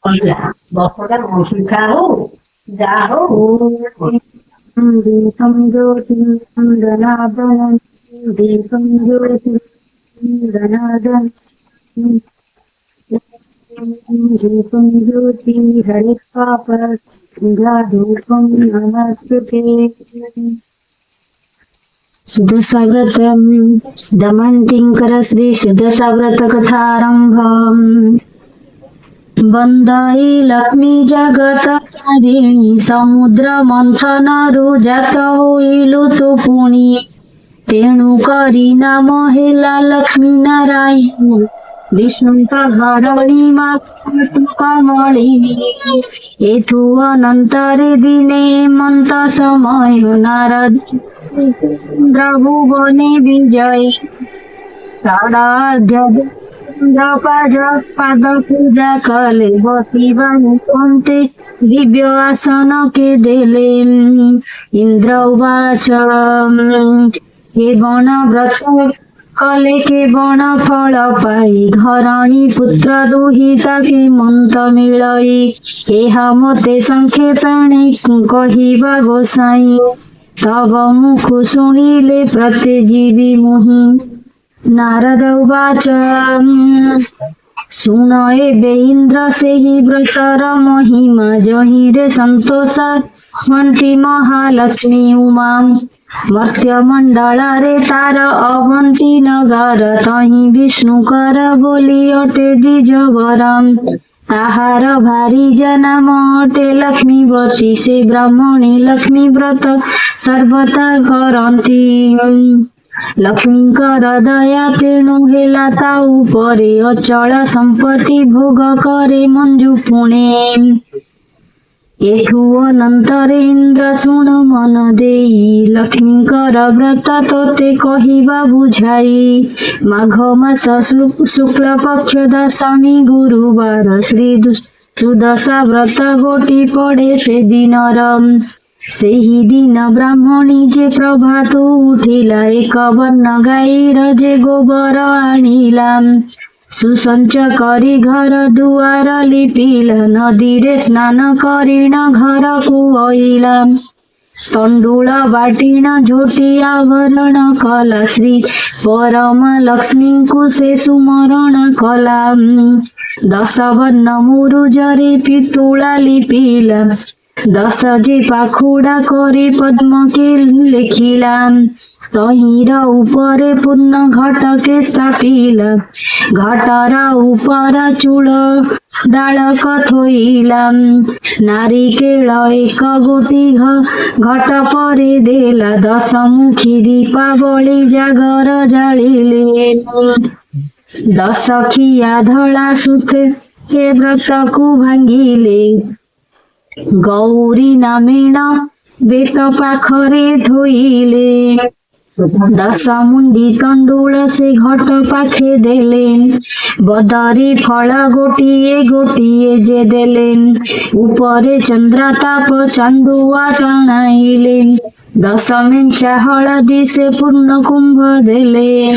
କହିଲା ଦଶଟା ଶିକ୍ଷା ହଉ ଯାହା ହଉ दीपं ज्योतिर्गणादनं दीपं ज्योतिर्गणादनं दीपं ज्योति हरिपापधूपं नमस्ते। सुदशाव्रतं दमन्तिङ्कर श्री सुदशाव्रत कथारम्भम्। वन्दै लक्ष्मी जगत चारिणी समुद्र मंथनरु जात होइलु तु पुणी तेणु करी नाम हेला लक्ष्मी नारायण विष्णुଙ୍କ ଘରଣୀ ମା କମଳିନୀ। ଏଥୁ ଅନନ୍ତରେ ଦିନେ ମନ୍ତ ସମୟ ନାରଦ ଭୁବନେ ବିଜୟ पाद पूजा कले बसिबा मुखन्ते दिव्य आसन के देले। इंद्र उवाच के बण व्रत कले के बण फल पाई घरणी पुत्र दुहिता के मंत मिलई। एहा मते संक्षेपाणि कहिबा गोसाई तब मुख शुणिले प्रत्यजीवी मुहि। नारद उवाच शुण एबे इंद्र से ही व्रतर महिमा जहि रे संतोष हंती महालक्ष्मी उमा मर्त्य मंडल रे तार अवंती नगर तहि विष्णु कर बोली अटे द्विजवरम। आहार भारी जनाम अटे लक्ष्मीवती से ब्राह्मणी लक्ष्मी व्रत सर्वथा करती। लक्ष्मींकर दया तेणु हेला ता उपरे अचल संपत्ति भोग करे मंजू पुणे। एठु अनंतरे इंद्र शुण मन देई लक्ष्मींकर व्रत तोते कहिबा बुझाई। माघ मास शुक्ल पक्ष दशमी गुरुवार श्री सुदशा व्रत गोटी पड़े से दिनर। सेही दिन ब्राह्मणी जे प्रभात उठिला एक वर्ण गाईर जे गोबर आनिला। सुसंच करी घर दुआर लिपिला नदी रे स्नान करिण घर को आइला। तंडुल बाटिण झोटी आवरण कला श्री परमा लक्ष्मी को से सुमरण कला। 10 वर्ण मुरुजरे पितुला लिपिला 10 जे पाखुड़ा करे पद्म के लिखिला। तहिर उपरे पूर्ण घट के स्थापिला घटर उपर चूड़ डाल कथोइला। नारिकेल एक गोटी घट परे देला 10 मुखी दीपावली जागर जालिले। 10 खिया धड़ा सुते के व्रत को भांगिले। गौरी नामेण बेत पाखरे धोइले 10 मुंडी तंडुल से घट पाखे देले। बदरी फल गोटिए गोटिए जे देले उपरे चंद्रताप चांदुआ टणाइले। 10 मेंचा हलदी से पूर्ण कुंभ देले।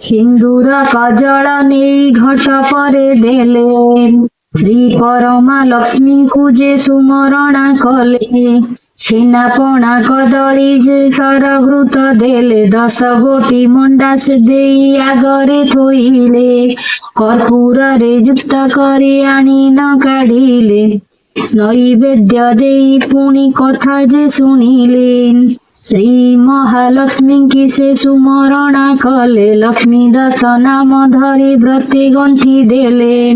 सिंदूर कजल नेई घट परे देले। श्री परमा लक्ष्मी को जे सुमरणा कले छेना पणा कदली जे सरघृत देले। 10 गोटी मंडा से देई आगरे थोइले। कर्पूर रे युक्त करी आनी न काढ़िले। नैवेद्य देई पुणी कथा जे सुनिले। श्री महालक्ष्मी की से सुमरणा कले लक्ष्मी 10 नाम धरी व्रते गंठी देले।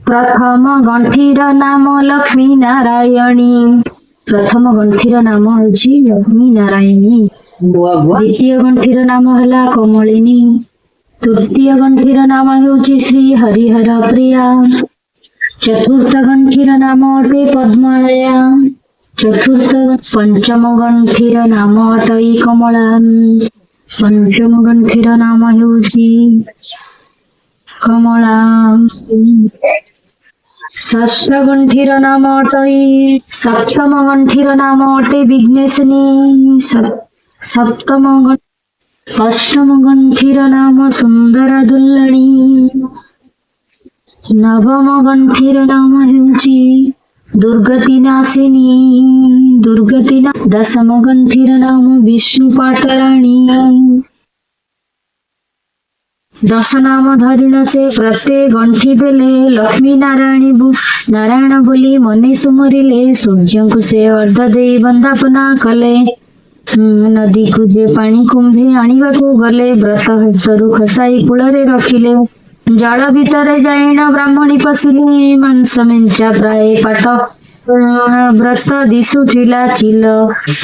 प्रथम गंठीर नाम लक्ष्मी नारायणी। प्रथम गंठीर नाम होची लक्ष्मी नारायणी। द्वितीय गंठीर नाम हला कमलिनी। तृतीय गंठीर नाम होची श्री हरिहर प्रिया। चतुर्थ गंठीर नाम अटे पद्मलया। पंचम गंठीर नाम अटई कमला। पंचम गंठीर नाम होची कमला। ଷଷ୍ଠ ଗଣ୍ଠିର ନାମ ଅଟଇ ସପ୍ତମ ଗଣ୍ଠିର ନାମ ଅଟେ ବିଘ୍ନେଶିନୀ ଅଷ୍ଟମ ଗଣ୍ଠିର ନାମ ସୁନ୍ଦର ଦୁଲ୍ଲଣୀ ନବମ ଗଣ୍ଠିର ନାମ ହେଉଛି ଦୁର୍ଗତି ନାଶିନୀ ଦଶମ ଗଣ୍ଠିର ନାମ ବିଷ୍ଣୁ ପାଟରାଣୀ। 10 ନାମ ଧରିଣ ସେ ପ୍ରତ୍ୟେକ ଗଣ୍ଠି ଦେଲେ ଲକ୍ଷ୍ମୀ ନାରାୟଣ ବୋଲି ମନେ ସୁମରିଲେ। ସୂର୍ଯ୍ୟଙ୍କୁ ସେ ଅର୍ଘ୍ୟ ଦେଇ ବନ୍ଦାପନା କଲେ। ନଦୀକୁ ଯେ ପାଣି କୁମ୍ଭେ ଆଣିବାକୁ ଗଲେ ବ୍ରତ ହାତରୁ ଖସାଇ କୂଳରେ ରଖିଲେ। ଜଳ ଭିତରେ ଯାଇଣ ବ୍ରାହ୍ମଣୀ ପଶିଲେ। ମାଂସ ମେଞ୍ଚା ପ୍ରାୟ ପାଟ ବ୍ରତ ଦିଶୁଥିଲା। ଚିଲ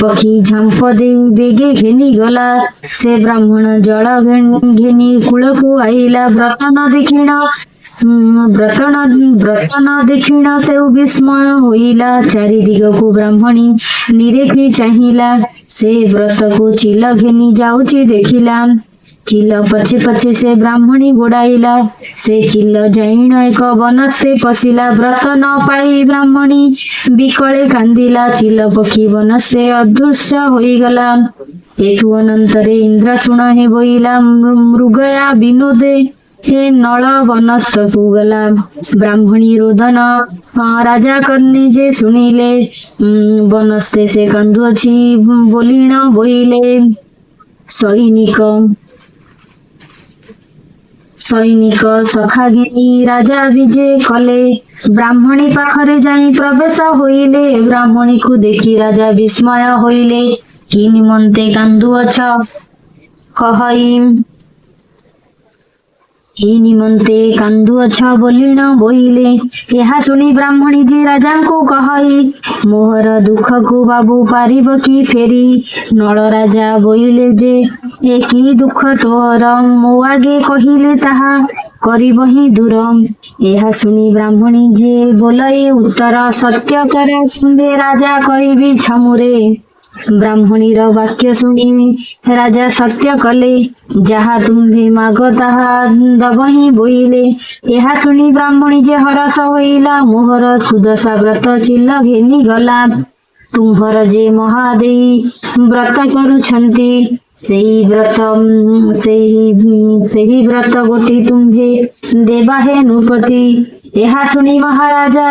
ପକ୍ଷୀ ଝାମ୍ପ ଦେଇ ବେଗେ ଘେନି ଗଲା। ସେ ବ୍ରାହ୍ମଣ ଜଳ ଘେନି କୂଳକୁ ଆଇଲା। ବ୍ରତ ନ ଦେଖିଣ ସେଉ ବିସ୍ମୟ ହୋଇଲା। ଚାରିଦିଗକୁ ବ୍ରାହ୍ମଣୀ ନିରେଖି ଚାହିଁଲା। ସେ ବ୍ରତକୁ ଚିଲ ଘେନି ଯାଉଛି ଦେଖିଲା। ଚିଲ ପଛେ ପଛେ ସେ ବ୍ରାହ୍ମଣୀ ଗୋଡାଇଲା। ସେ ଚିଲ ଯାଇଣ ଏକ ବନସ୍ତେ ପଶିଲା। ବ୍ରତ ନ ପାଇ ବ୍ରାହ୍ମଣୀ ବିକଳେ କାନ୍ଦିଲା। ଚିଲ ପକ୍ଷୀ ବନସ୍ତେ ଅଦୃଶ୍ୟ ହୋଇଗଲା। ଏଥୁ ଅନନ୍ତରେ ଇନ୍ଦ୍ର ଶୁଣ ହେ ବୋଇଲା। ମୃଗୟା ବିନୋଦେ ନଳ ବନସ୍ତକୁ ଗଲା। ବ୍ରାହ୍ମଣୀ ରୋଦନ ରାଜା କର୍ଣ୍ଣେ ଯେ ଶୁଣିଲେ। ବନସ୍ତେ ସେ କାନ୍ଦୁଅଛି ବୋଲିଣ ବୋଇଲେ। ସୈନିକ ସଖା ଘେନି ରାଜା ବିଜେ କଲେ। ବ୍ରାହ୍ମଣୀ ପାଖରେ ଯାଇ ପ୍ରବେଶ ହୋଇଲେ। ବ୍ରାହ୍ମଣୀକୁ ଦେଖି ରାଜା ବିସ୍ମୟ ହୋଇଲେ। କି ନିମନ୍ତେ କାନ୍ଦୁଅଛ ବୋଲିଣ ବୋଇଲେ। ଏହା ଶୁଣି ବ୍ରାହ୍ମଣୀ ଯେ ରାଜାଙ୍କୁ କହଇ ମୋହର ଦୁଃଖକୁ ବାବୁ ପାରିବ କି ଫେରି। ନଳ ରାଜା ବୋଇଲେ ଯେ ଏ କି ଦୁଃଖ ତୋର ମୋ ଆଗେ କହିଲେ ତାହା କରିବ ହିଁ ଦୂର। ଏହା ଶୁଣି ବ୍ରାହ୍ମଣୀ ଯେ ବୋଲଇ ଉତ୍ତର ସତ୍ୟ କର ତୁମ୍ଭେ ରାଜା କହିବି ଛମୁରେ। ବ୍ରାହ୍ମଣୀର ବାକ୍ୟ ଶୁଣି ରାଜା ସତ୍ୟ କଲେ। ଯାହା ତୁମ୍ଭେ ମାଗ ତାହା ଦବ ହିଁ ବୋଇଲେ। ଏହା ଶୁଣି ବ୍ରାହ୍ମଣୀ ଯେ ହରସ ହୋଇଲା। ମୋହର ସୁଦଶା ବ୍ରତ ଚିଲ ଘେନି ଗଲା। ତୁମ୍ଭର ଯେ ମହାଦେଇ ବ୍ରତ କରୁଛନ୍ତି ସେହି ବ୍ରତ ଗୋଟି ତୁମ୍ଭେ ଦେବା ହେ ନୃପତି। ଏହା ଶୁଣି ମହାରାଜା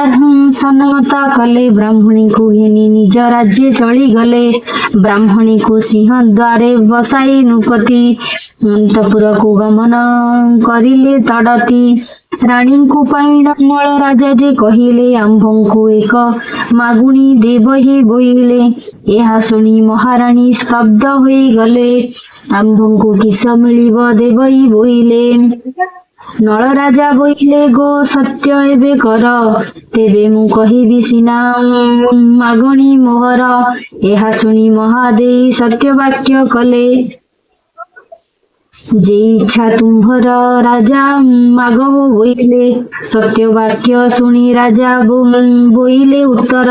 ସମ୍ମତ କଲେ। ବ୍ରାହ୍ମଣୀକୁ ଘେନି ନିଜ ରାଜ୍ୟ ଚଳିଗଲେ। ବ୍ରାହ୍ମଣୀକୁ ସିଂହ ଦ୍ୱାରେ ବସାଇ ନୃପତି ଅନ୍ତପୁରକୁ ଗମନ କରିଲେ ତଡତି। ରାଣୀଙ୍କୁ ପାଇଣ ନଳ ରାଜା ଯେ କହିଲେ ଆମ୍ଭଙ୍କୁ ଏକ ମାଗୁଣି ଦେବ ହିଁ ବୋଇଲେ। ଏହା ଶୁଣି ମହାରାଣୀ ସ୍ତବ୍ଧ ହୋଇଗଲେ। ଆମ୍ଭଙ୍କୁ କିସ ମିଳିବ ଦେବ ହିଁ ବୋଇଲେ। ନଳ ରାଜା ବୋଇଲେ ଗୋ ସତ୍ୟ ଏବେ କର ତେବେ ମୁଁ କହିବି ସିନା ମାଗଣି ମୋହର। ଏହା ଶୁଣି ମହାଦେଇ ସତ୍ୟ ବାକ୍ୟ କଲେ। ଯେ ଇଚ୍ଛା ତୁମ୍ଭର ରାଜା ମାଗ ବୋଇଲେ। ସତ୍ୟ ବାକ୍ୟ ଶୁଣି ରାଜା ବୋଇଲେ ଉତ୍ତର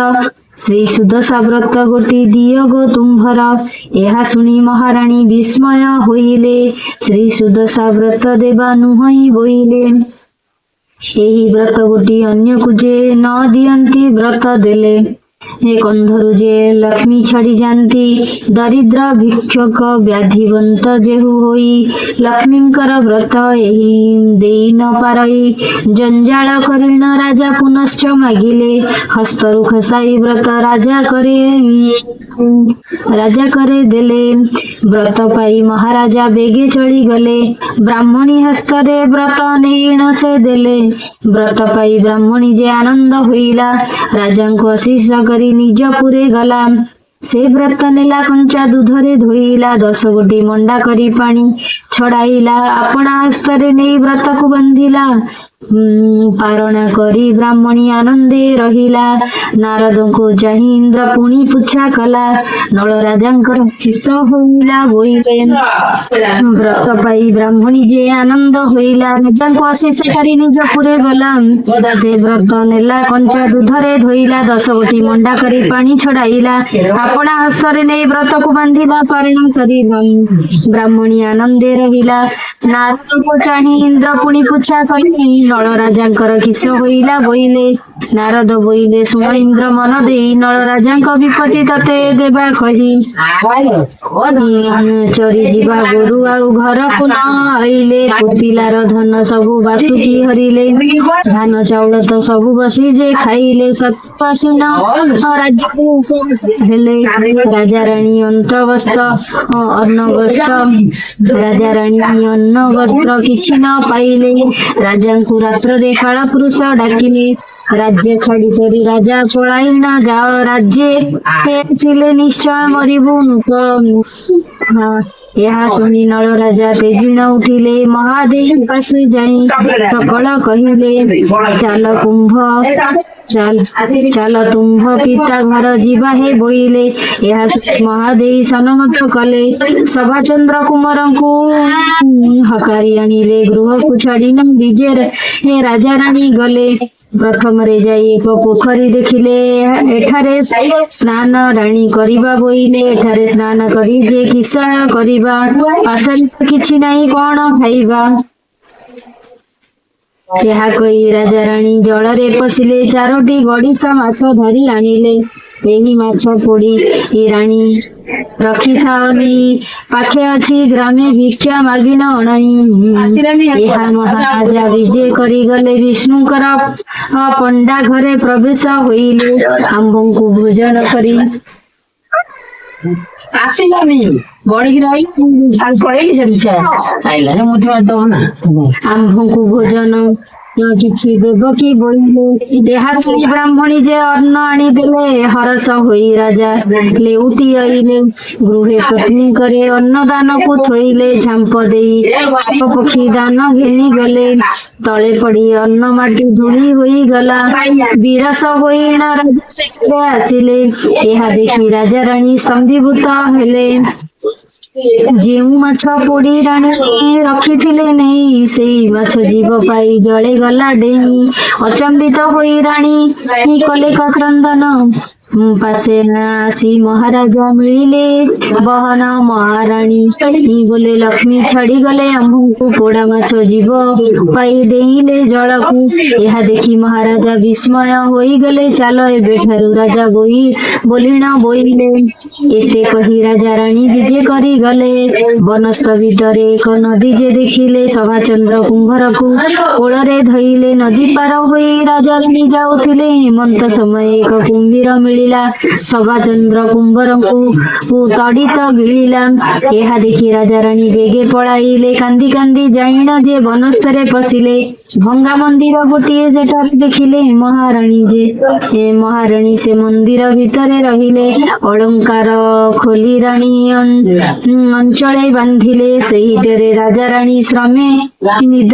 ଶ୍ରୀ ସୁଦଶା ବ୍ରତ ଗୋଟି ଦିଅ ଗୋ ତୁମ୍ଭର। ଏହା ଶୁଣି ମହାରାଣୀ ବିସ୍ମୟ ହୋଇଲେ। ଶ୍ରୀ ସୁଦଶା ବ୍ରତ ଦେବା ନୁହଁ ବୋଇଲେ। ଏହି ବ୍ରତ ଗୋଟି ଅନ୍ୟକୁ ଯେ ନ ଦିଅନ୍ତି ବ୍ରତ ଦେଲେ। ଏ କନ୍ଧରୁ ଯେ ଲକ୍ଷ୍ମୀ ଛାଡ଼ି ଯାଆନ୍ତି। ଦରିଦ୍ର ଭିକ୍ଷୁକ ବ୍ୟାଧିବନ୍ତ ଯେହୁ ହୋଇ ଲକ୍ଷ୍ମୀଙ୍କର ବ୍ରତ ଏହି ଦେଇ ନ ପାରଇ ଜଞ୍ଜାଳ କରିଣ ରାଜା ପୁନଶ୍ଚ ମାଗିଲେ। ହସ୍ତରୁ ଖସାଇ ବ୍ରତ ରାଜା করে ଦେଲେ। ବ୍ରତ ପାଇ ମହାରାଜା ବେଗେ ଚଳିଗଲେ। ବ୍ରାହ୍ମଣୀ ହସ୍ତରେ ବ୍ରତ ନେଇଣ ସେ ଦେଲେ। ବ୍ରତ ପାଇ ବ୍ରାହ୍ମଣୀ ଯେ ଆନନ୍ଦ ହୋଇଲା। ରାଜାଙ୍କୁ ଅଶିଷ କରି ନିଜ ପୁରେ ଗଲା। ସେ ବ୍ରତ ନେଲା କଞ୍ଚା ଦୁଧରେ ଧୋଇଲା। 10 ଗୋଟି ମଣ୍ଡା କରି ପାଣି ଛଡାଇଲା। ଆପଣା ହସ୍ତରେ ନେଇ ବ୍ରତକୁ ବାନ୍ଧିଲା। ପାରଣା କରି ବ୍ରାହ୍ମଣୀ ଆନନ୍ଦେ ରହିଲା। ନାରଦଙ୍କୁ ଚାହିଁ ଇନ୍ଦ୍ର ପୁଣି ପୁଚ୍ଛା କଲା। ନଳ ରାଜାଙ୍କର କିସ ହୋଇଲା ବୋଇଲେ। ବ୍ରତ ପାଇ ବ୍ରାହ୍ମଣୀ ଯେ ଆନନ୍ଦ ହୋଇଲା। ରାଜାଙ୍କୁ ଅଶିଷ କରି ନିଜ ପୁରେ ଗଲା। ସେ ବ୍ରତ ନେଲା କଞ୍ଚା ଦୁଧରେ ଧୋଇଲା। 10 ଗୋଟି ମଣ୍ଡା କରି ପାଣି ଛଡାଇଲା। ଆପଣା ହସ୍ତରେ ନେଇ ବ୍ରତକୁ ବାନ୍ଧିଲା। ପାରଣା କରି ବ୍ରାହ୍ମଣୀ ଆନନ୍ଦେ ରହିଲା। ନାରଦଙ୍କୁ ଚାହିଁ ଇନ୍ଦ୍ର ପୁଣି ପୁଚ୍ଛା କଲେ। नल राजांकर किस होइला बोइले नारद बोइले शुण इंद्र मन देई नल राजांक विपत्ति तते देबा कही चरी जीवा गोरु आउ घर को न आइले पुतिलार धन सबु बासुकी हरिले धान चाउल तो सबु बसी जे खाइले सत्पासीन राज्य हेले राजा रानी अंत्र वस्त्र अन्न वस्त्र राजा रानी अन्न वस्त्र किछि न पाइले राजांकु रात्र रे काला पुरुष डाकिले राज्य छाड़ी चरी राजा पलायिना जाओ राज्य थिले निश्चय मरिबु ଏହା ଶୁଣି ନଳ ରାଜା ତେଜିଣ ଉଠିଲେ ମହାଦେବ ପାଶେ ଯାଇ ସକଳ କହିଲେ ଚାଲ କୁମ୍ଭ ଚାଲ ତୁମ୍ଭ ପିତା ଘର ଯିବା ହେ ବୋଇଲେ ଏହା ଶୁଣି ମହାଦେବ ସନମତ କଲେ ସଭାଚନ୍ଦ୍ର କୁମାରଙ୍କୁ ହକାରି ଆଣିଲେ ଗୃହକୁ ଛାଡ଼ିନ ବିଜେ ରାଜା ରାଣୀ ଗଲେ ପ୍ରଥମରେ ଯାଇ ଏକ ପୋଖରୀ ଦେଖିଲେ ଏଠାରେ ସ୍ନାନ ରାଣୀ କରିବା ବୋଇଲେ ଏଠାରେ ସ୍ନାନ କରି ଯେ କିସ କରିବା ପାଶାଳି ତ କିଛି ନାହିଁ କଣ ଖାଇବା ଏହା କହି ରାଜା ରାଣୀ ଜଳରେ ପଶିଲେ ଚାରୋଟି ଗଡ଼ିଶା ମାଛ ଧରି ଆଣିଲେ ଏହି ମାଛ ପୋଡ଼ି ରାଣୀ ରଖିଥାଅନି ପାଖେ ଅଛି ଗ୍ରାମେ ଭିକ୍ଷା ମାଗିଣ ଅଣାଇ ଏହା ମହାରାଜା ବିଜେ କରିଗଲେ ବିଷ୍ଣୁଙ୍କର ପଣ୍ଡା ଘରେ ପ୍ରବେଶ ହୋଇଲେ ଆମ୍ଭଙ୍କୁ ଭୋଜନ କରି ଆସିଲାନି ବଢିକି ରହି କହିଲି ସେଠି ଆଇଲାନି ମୁଠି ଦବ ନା ଆମ୍ଭଙ୍କୁ ଭୋଜନ କିଛି ଦେବ କି ବୋଇଲେ ଏହା ଶୁଣି ବ୍ରାହ୍ମଣୀ ଯେ ଅନ୍ନ ଆଣିଦେଲେ ହରସ ହୋଇ ରାଜା ଲେଉଟି ଆଇଲେ ଗୃହେ ପତ୍ନୀ करे ଅନ୍ନ ଦାନକୁ ଥୋଇଲେ ଝାମ୍ପ ଦେଇ ପକ୍ଷୀ ଦାନ ଘେନି ଗଲେ ତଳେ ପଡି ଅନ୍ନ ମାଟି ଧୂଳି ହୋଇଗଲା ବିରସ ହୋଇଣା ରାଜା ସେଠାରେ ଆସିଲେ ଏହା ଦେଖି ରାଜା ରାଣୀ ସ୍ତମ୍ଭୀଭୂତ ହେଲେ ଯେଉଁ ମାଛ ପୋଡ଼ି ରାଣୀ ରଖିଥିଲେ ନେଇ ସେଇ ମାଛ ଜୀବ ପାଇ ଜଳେ ଗଲା ଡେଇଁ ଅଚମ୍ବିତ ହୋଇ ରାଣୀ କଲେ କ୍ରନ୍ଦନ ପାଶେ ଆସି ମହାରାଜା ମିଳିଲେ ବହନ ମହାରାଣୀ ବୋଲେ ଲକ୍ଷ୍ମୀ ଛାଡି ଗଲେ ଆମ୍ଭଙ୍କୁ ପୋଡା ମାଛ ଜୀବ ପାଇ ଡେଇଁଲେ ଜଳକୁ ଏହା ଦେଖି ମହାରାଜା ବିସ୍ମୟ ହୋଇଗଲେ ଚାଲ ଏବେଠାରୁ ରାଜା ବୋଲିଣ ବୋଇଲେ ଏତେ କହି ରାଜା ରାଣୀ ବିଜେ କରିଗଲେ ବନସ୍ଥ ଭିତରେ ଏକ ନଦୀ ଯେ ଦେଖିଲେ ସଭାଚନ୍ଦ୍ର କୁମ୍ଭରକୁ କୋଳରେ ଧଇଲେ ନଦୀ ପାର ହୋଇ ରାଜା ରାଣୀ ଯାଉଥିଲେ ହେମନ୍ତ ସମୟ ଏକ କୁମ୍ଭୀର ମିଳିଲା ସଭାଚନ୍ଦ୍ର କୁମ୍ଭରଙ୍କୁ ତଡ଼ିତ ଗିଳିଲା ଏହା ଦେଖି ରାଜା ରାଣୀ ବେଗେ ପଳାଇଲେ କାନ୍ଦି କାନ୍ଦି ଯାଇଣ ଯେ ବନସ୍ଥରେ ପଶିଲେ ଭଙ୍ଗା ମନ୍ଦିର ଗୋଟିଏ ସେଠାରେ ଦେଖିଲେ ମହାରାଣୀ ମହାରାଣୀ ସେ ମନ୍ଦିର ଭିତରେ ରହିଲେ ଅଳଙ୍କାର ଖୋଲି ରାଣୀ ଅଞ୍ଚଳେ ବାନ୍ଧିଲେ ସେହିଠାରେ ରାଜା ରାଣୀ ଶ୍ରମେ ନିଦ୍ରା